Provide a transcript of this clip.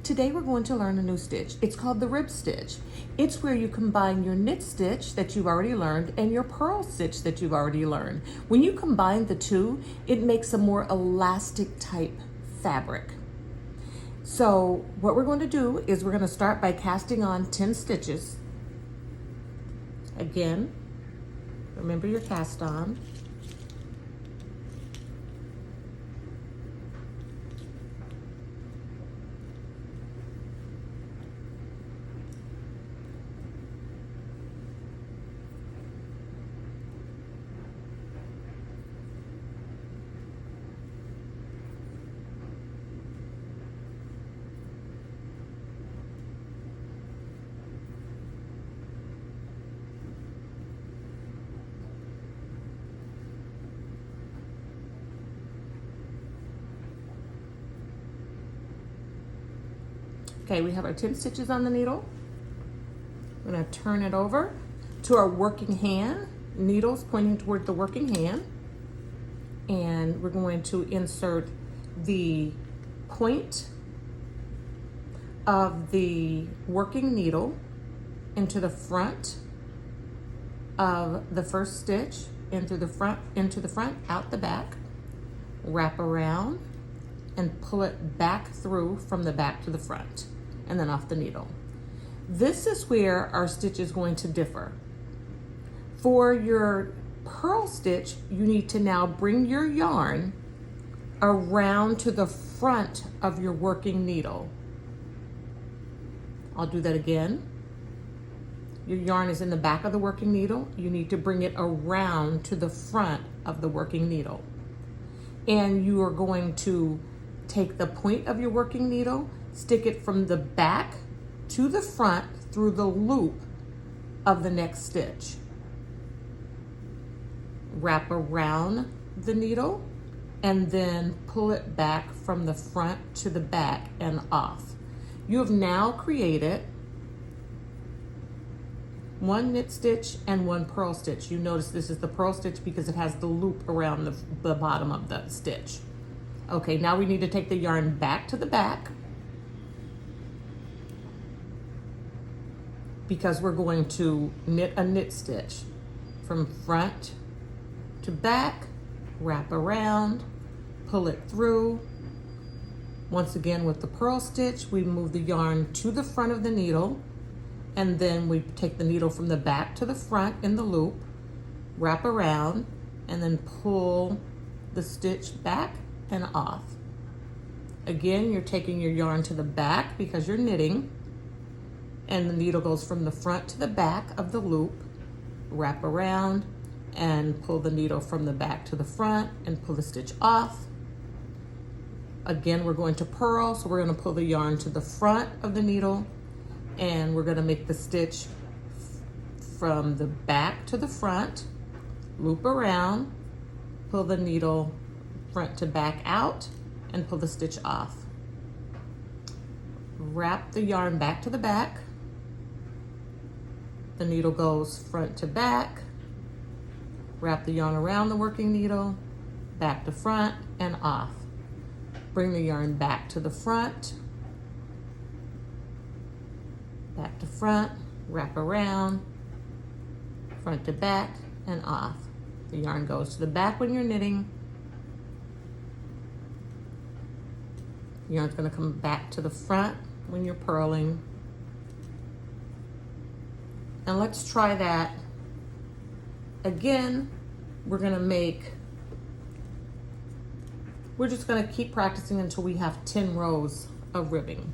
Today we're going to learn a new stitch. It's called the rib stitch. It's where you combine your knit stitch that you've already learned and your purl stitch that you've already learned. When you combine the two, it makes a more elastic type fabric. So what we're going to do is we're going to start by casting on 10 stitches. Again, remember your cast on. Okay, we have our 10 stitches on the needle. We're gonna turn it over to our working hand, needles pointing toward the working hand. And we're going to insert the point of the working needle into the front of the first stitch, into the front, out the back, wrap around, and pull it back through from the back to the front, and then off the needle. This is where our stitch is going to differ. For your purl stitch, you need to now bring your yarn around to the front of your working needle. I'll do that again. Your yarn is in the back of the working needle. You need to bring it around to the front of the working needle. And you are going to take the point of your working needle, stick it from the back to the front through the loop of the next stitch. Wrap around the needle and then pull it back from the front to the back and off. You have now created one knit stitch and one purl stitch. You notice this is the purl stitch because it has the loop around the bottom of the stitch. Okay, now we need to take the yarn back to the back because we're going to knit a knit stitch from front to back, wrap around, pull it through. Once again with the purl stitch, we move the yarn to the front of the needle, and then we take the needle from the back to the front in the loop, wrap around, and then pull the stitch back and off. Again, you're taking your yarn to the back because you're knitting, and the needle goes from the front to the back of the loop, wrap around, and pull the needle from the back to the front and pull the stitch off. Again, we're going to purl, so we're going to pull the yarn to the front of the needle, and we're going to make the stitch from the back to the front, loop around, pull the needle front to back out, and pull the stitch off. Wrap the yarn back to the back. The needle goes front to back. Wrap the yarn around the working needle, back to front, and off. Bring the yarn back to the front, back to front, wrap around, front to back, and off. The yarn goes to the back when you're knitting. The yarn's going to come back to the front when you're purling. And let's try that again. We're just going to keep practicing until we have 10 rows of ribbing.